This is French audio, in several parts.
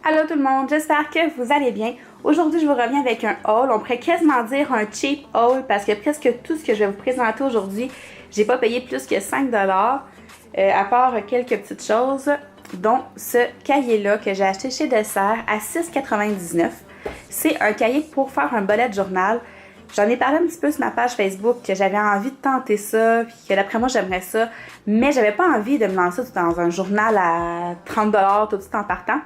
Allô tout le monde, j'espère que vous allez bien. Aujourd'hui, je vous reviens avec un haul. On pourrait quasiment dire un cheap haul parce que presque tout ce que je vais vous présenter aujourd'hui, j'ai pas payé plus que 5 à part quelques petites choses, dont ce cahier-là que j'ai acheté chez Dessert à 6,99 $. C'est un cahier pour faire un bullet journal. J'en ai parlé un petit peu sur ma page Facebook que j'avais envie de tenter ça, puis que d'après moi j'aimerais ça, mais j'avais pas envie de me lancer dans un journal à 30 $ tout de suite en partant.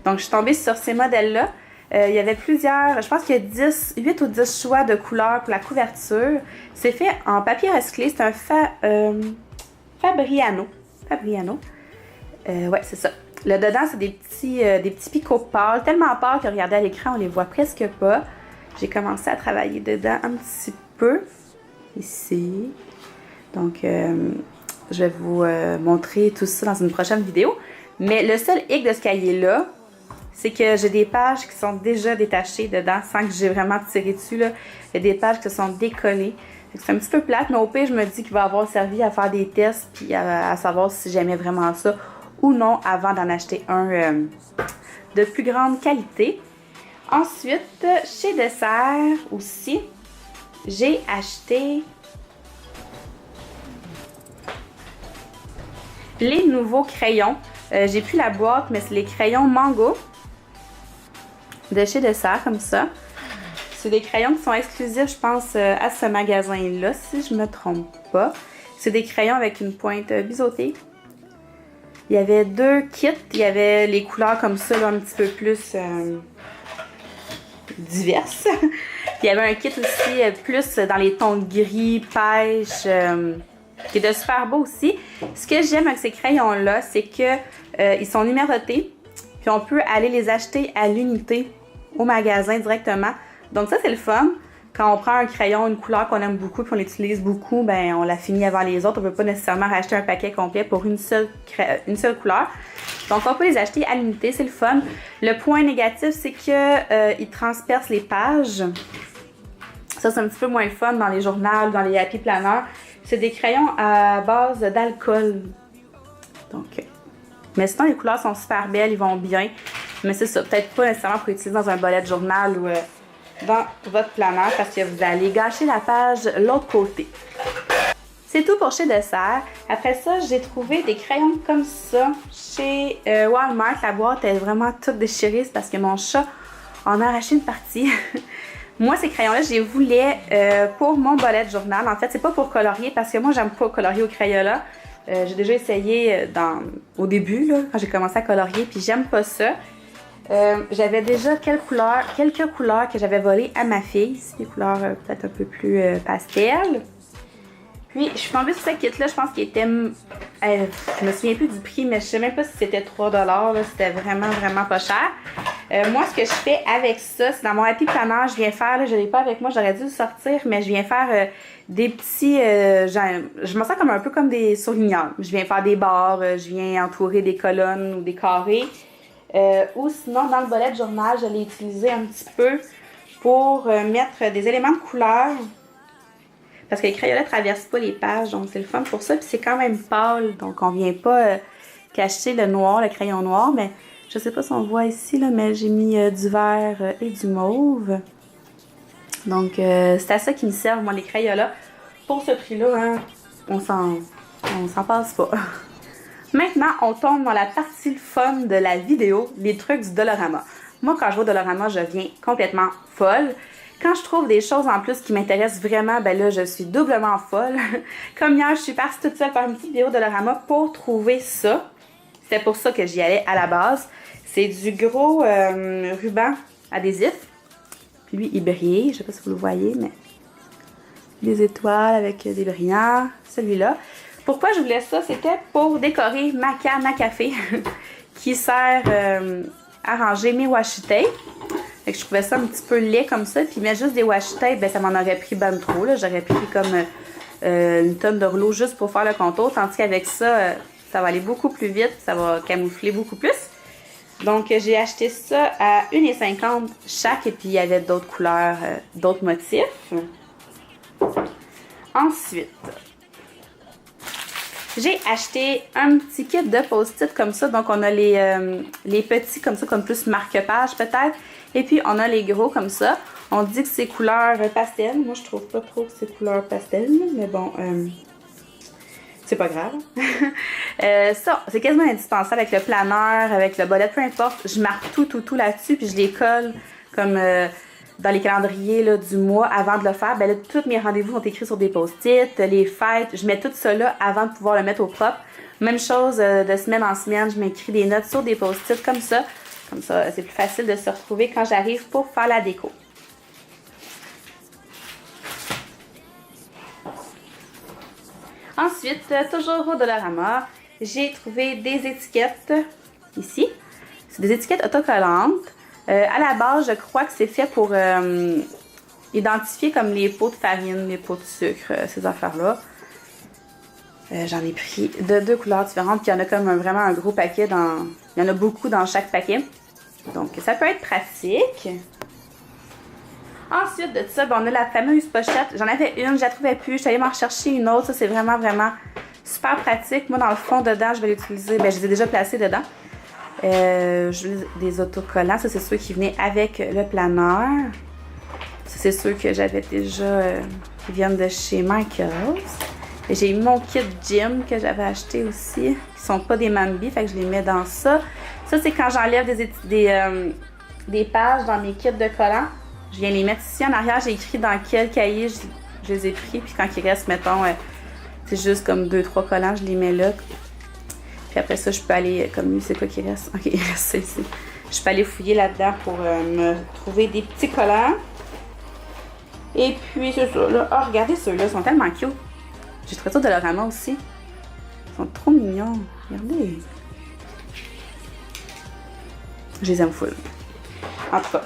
Donc, je suis tombée sur ces modèles-là. Il y avait plusieurs, je pense qu'il y a 8 ou 10 choix de couleurs pour la couverture. C'est fait en papier recyclé. C'est un Fabriano. Ouais, c'est ça. Le dedans, c'est des petits picots pâles, tellement pâles que regardez à l'écran, on les voit presque pas. J'ai commencé à travailler dedans un petit peu, ici. Donc, je vais vous montrer tout ça dans une prochaine vidéo. Mais le seul hic de ce cahier-là, c'est que j'ai des pages qui sont déjà détachées dedans sans que j'ai vraiment tiré dessus, là. Il y a des pages qui se sont décollées. C'est un petit peu plate, mais au pire, je me dis qu'il va avoir servi à faire des tests puis à savoir si j'aimais vraiment ça ou non avant d'en acheter un de plus grande qualité. Ensuite, chez Dessert aussi, j'ai acheté les nouveaux crayons. J'ai plus la boîte, mais c'est les crayons Mango de chez Dessert, comme ça. C'est des crayons qui sont exclusifs, je pense, à ce magasin-là, si je me trompe pas. C'est des crayons avec une pointe biseautée. Il y avait deux kits. Il y avait les couleurs comme ça, là, un petit peu plus diverses. Puis il y avait un kit aussi plus dans les tons de gris, pêche, qui est de super beau aussi. Ce que j'aime avec ces crayons-là, c'est que ils sont numérotés. Puis on peut aller les acheter à l'unité au magasin directement. Donc ça, c'est le fun. Quand on prend un crayon, une couleur qu'on aime beaucoup, puis on l'utilise beaucoup, ben on la finit avant les autres. On ne peut pas nécessairement racheter un paquet complet pour une seule couleur. Donc on peut les acheter à l'unité, c'est le fun. Le point négatif, c'est que ils transpercent les pages. Ça, c'est un petit peu moins le fun dans les journaux, dans les happy planners. C'est des crayons à base d'alcool. Donc, mais sinon, les couleurs sont super belles, ils vont bien. Mais c'est ça, peut-être pas nécessairement pour utiliser dans un bullet journal ou dans votre planeur parce que vous allez gâcher la page l'autre côté. C'est tout pour chez Dessert. Après ça, j'ai trouvé des crayons comme ça chez Walmart. La boîte est vraiment toute déchirée, c'est parce que mon chat en a arraché une partie. Moi, ces crayons-là, je les voulais pour mon bullet journal. En fait, c'est pas pour colorier parce que moi, j'aime pas colorier au crayon-là. J'ai déjà essayé au début, là, quand j'ai commencé à colorier, puis j'aime pas ça. J'avais déjà quelques couleurs que j'avais volées à ma fille. C'est des couleurs peut-être un peu plus pastel. Puis, je suis tombée sur ce kit-là, je pense qu'il était... je me souviens plus du prix, mais je sais même pas si c'était 3 $. C'était vraiment, vraiment pas cher. Moi, ce que je fais avec ça, c'est dans mon happy planner, je viens faire, là, je l'ai pas avec moi, j'aurais dû le sortir, mais je viens faire des petits... je me sens comme un peu comme des surligneurs. Je viens faire des barres, je viens entourer des colonnes ou des carrés. Ou sinon, dans le bullet journal, je l'ai utilisé un petit peu pour mettre des éléments de couleur. Parce que les crayons ne traversent pas les pages, donc c'est le fun pour ça. Puis c'est quand même pâle, donc on vient pas cacher le noir, le crayon noir. Mais je sais pas si on voit ici, là, mais j'ai mis du vert et du mauve. Donc c'est à ça qu'ils me servent, moi, les crayons-là. Pour ce prix-là, hein, on s'en passe pas. Maintenant, on tombe dans la partie fun de la vidéo, les trucs du Dollarama. Moi, quand je vais au Dollarama, je viens complètement folle. Quand je trouve des choses en plus qui m'intéressent vraiment, ben là, je suis doublement folle. Comme hier, je suis partie toute seule faire une petite vidéo Dollarama pour trouver ça. C'est pour ça que j'y allais à la base. C'est du gros ruban adhésif. Puis lui, il brille. Je sais pas si vous le voyez, mais des étoiles avec des brillants. Celui-là. Pourquoi je voulais ça? C'était pour décorer ma canne à café qui sert à ranger mes washi tape. Fait que je trouvais ça un petit peu laid comme ça. Puis mettre juste des washi tape, ben ça m'en aurait pris ben trop. J'aurais pris comme une tonne de rouleau juste pour faire le contour. Tandis qu'avec ça, ça va aller beaucoup plus vite. Ça va camoufler beaucoup plus. Donc j'ai acheté ça à 1,50 $ chaque. Et puis il y avait d'autres couleurs, d'autres motifs. Ensuite... J'ai acheté un petit kit de post-it comme ça. Donc, on a les petits comme ça, comme plus marque-page peut-être. Et puis, on a les gros comme ça. On dit que c'est couleur pastel. Moi, je trouve pas trop que c'est couleur pastel. Mais bon, c'est pas grave. Ça, c'est quasiment indispensable avec le planeur, avec le bolet, peu importe. Je marque tout là-dessus. Puis, je les colle comme... dans les calendriers là, du mois avant de le faire, ben là, tous mes rendez-vous sont écrits sur des post-it, les fêtes, je mets tout ça là avant de pouvoir le mettre au propre. Même chose de semaine en semaine, je m'écris des notes sur des post-it comme ça. Comme ça, c'est plus facile de se retrouver quand j'arrive pour faire la déco. Ensuite, toujours au Dollarama, j'ai trouvé des étiquettes ici. C'est des étiquettes autocollantes. À la base, je crois que c'est fait pour identifier comme les pots de farine, les pots de sucre, ces affaires-là. J'en ai pris de 2 couleurs différentes, puis il y en a comme vraiment un gros paquet dans... Il y en a beaucoup dans chaque paquet. Donc, ça peut être pratique. Ensuite de ça, ben, on a la fameuse pochette. J'en avais une, je la trouvais plus. Je suis allée m'en rechercher une autre. Ça, c'est vraiment super pratique. Moi, dans le fond, dedans, je vais l'utiliser. Ben, je les ai déjà placés dedans. Des autocollants, ça c'est ceux qui venaient avec le planeur. Ça c'est ceux que j'avais déjà qui viennent de chez Michaels. Et j'ai mon kit gym que j'avais acheté aussi, qui sont pas des Mambi, fait que je les mets dans ça. Ça c'est quand j'enlève des pages dans mes kits de collants. Je viens les mettre ici en arrière, j'ai écrit dans quel cahier je les ai pris, puis quand il reste, mettons, c'est juste comme 2-3 collants, je les mets là. Puis après ça, je peux aller, comme lui, c'est quoi qui reste? Ok, il reste ça ici. Je peux aller fouiller là-dedans pour me trouver des petits collants. Et puis, c'est ça, là. Oh, regardez ceux-là, ils sont tellement cute. J'ai trouvé ça de Dollarama aussi. Ils sont trop mignons. Regardez. Je les aime full. En tout cas.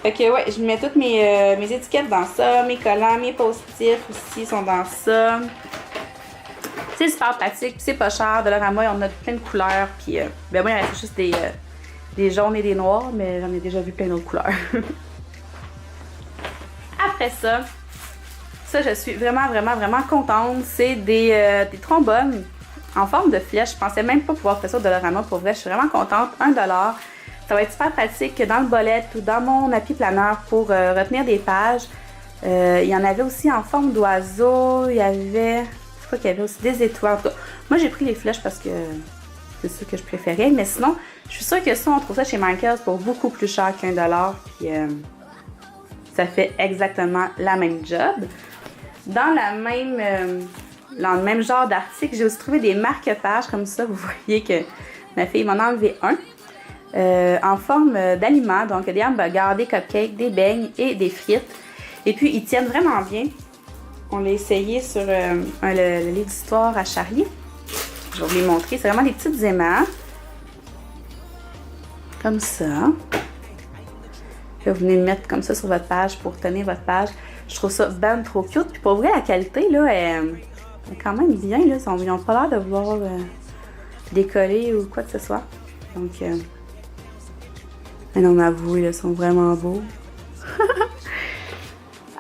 Fait que, ouais, je mets toutes mes étiquettes dans ça. Mes collants, mes post-it aussi sont dans ça. C'est super pratique, c'est pas cher. Dollarama, on a plein de couleurs. Puis, ben moi, il reste juste des jaunes et des noirs, mais j'en ai déjà vu plein d'autres couleurs. Après ça, je suis vraiment contente. C'est des trombones en forme de flèche. Je pensais même pas pouvoir faire ça au Dollarama. Pour vrai, je suis vraiment contente. 1$. Ça va être super pratique dans le bolet ou dans mon appui planeur pour retenir des pages. Il y en avait aussi en forme d'oiseau. Il y avait... Je crois qu'il y avait aussi des étoiles. En tout cas, moi, j'ai pris les flèches parce que c'est ça que je préférais. Mais sinon, je suis sûre que ça, on trouve ça chez Michaels pour beaucoup plus cher qu'1$. Puis, ça fait exactement la même job. Dans le même genre d'article, j'ai aussi trouvé des marque-pages comme ça. Vous voyez que ma fille m'en a enlevé un. En forme d'aliments. Donc, des hamburgers, des cupcakes, des beignes et des frites. Et puis, ils tiennent vraiment bien. On l'a essayé sur le livre d'histoire à Charlie. Je vais vous les montrer. C'est vraiment des petites aimants. Comme ça. Puis vous venez le mettre comme ça sur votre page pour tenir votre page. Je trouve ça ben trop cute. Puis pour vrai, la qualité, là, est quand même bien. Là. Ils n'ont pas l'air de vouloir décoller ou quoi que ce soit. Donc, mais non, m'avouez, ils sont vraiment beaux.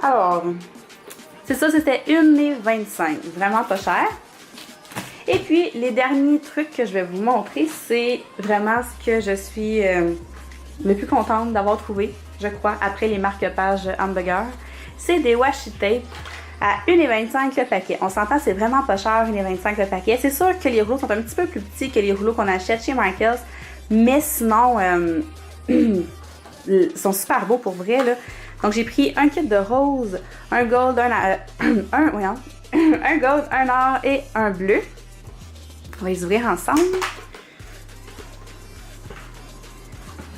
Alors... C'est ça, c'était 1,25$. Vraiment pas cher. Et puis, les derniers trucs que je vais vous montrer, c'est vraiment ce que je suis le plus contente d'avoir trouvé, je crois, après les marque-pages hamburger. C'est des washi tape à 1,25$ le paquet. On s'entend, c'est vraiment pas cher, 1,25$ le paquet. C'est sûr que les rouleaux sont un petit peu plus petits que les rouleaux qu'on achète chez Michaels. Mais sinon, ils sont super beaux pour vrai, là. Donc, j'ai pris un kit de rose, un gold, un gold, un or et un bleu. On va les ouvrir ensemble.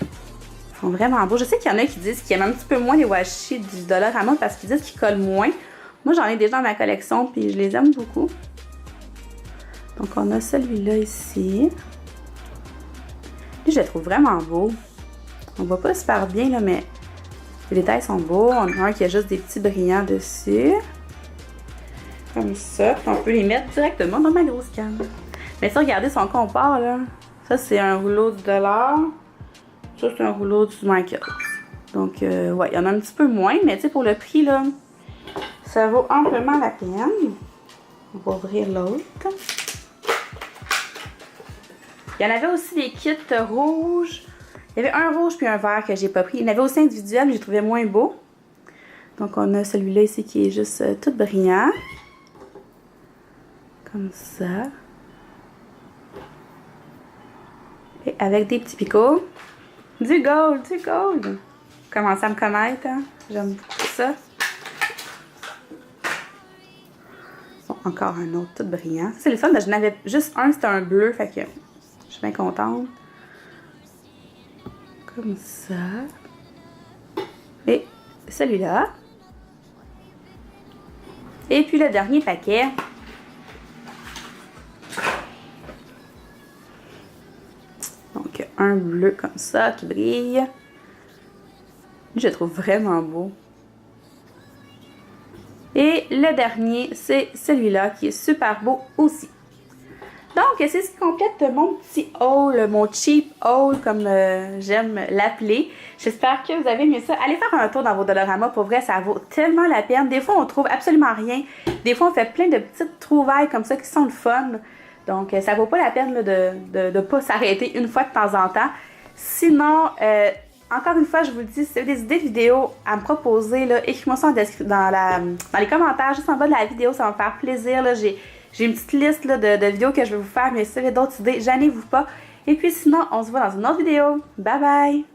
Ils sont vraiment beaux. Je sais qu'il y en a qui disent qu'ils aiment un petit peu moins les washi du Dollarama parce qu'ils disent qu'ils collent moins. Moi, j'en ai déjà dans ma collection puis je les aime beaucoup. Donc, on a celui-là ici. Lui, je le trouve vraiment beau. On voit pas super bien, là, mais... Les détails sont beaux. On a un qui a juste des petits brillants dessus. Comme ça. Puis on peut les mettre directement dans ma grosse canne. Mais ça, regardez son compare, là. Ça, c'est un rouleau de $. Ça, c'est un rouleau du Michaels. Donc, ouais, il y en a un petit peu moins. Mais tu sais, pour le prix, là, ça vaut amplement la peine. On va ouvrir l'autre. Il y en avait aussi des kits rouges. Il y avait un rouge puis un vert que j'ai pas pris. Il y en avait aussi individuel, mais j'ai trouvé moins beau. Donc on a celui-là ici qui est juste tout brillant. Comme ça. Et avec des petits picots. Du gold, du gold! Commencez à me connaître, hein? J'aime beaucoup ça. Bon, encore un autre tout brillant. C'est le fun, j'en avais juste un, c'était un bleu, fait que je suis bien contente. Comme ça. Et celui-là. Et puis le dernier paquet. Donc un bleu comme ça qui brille. Je le trouve vraiment beau. Et le dernier, c'est celui-là qui est super beau aussi. Donc, c'est ce qui complète mon petit haul, mon cheap haul, comme j'aime l'appeler. J'espère que vous avez aimé ça. Allez faire un tour dans vos Dollarama. Pour vrai, ça vaut tellement la peine. Des fois, on trouve absolument rien. Des fois, on fait plein de petites trouvailles comme ça qui sont le fun. Donc, ça vaut pas la peine là, de pas s'arrêter une fois de temps en temps. Sinon, encore une fois, je vous le dis, si vous avez des idées de vidéos à me proposer, écrivez-moi ça dans les commentaires, juste en bas de la vidéo, ça va me faire plaisir. J'ai une petite liste là, de vidéos que je vais vous faire, mais si vous avez d'autres idées, gênez-vous pas. Et puis sinon, on se voit dans une autre vidéo. Bye bye!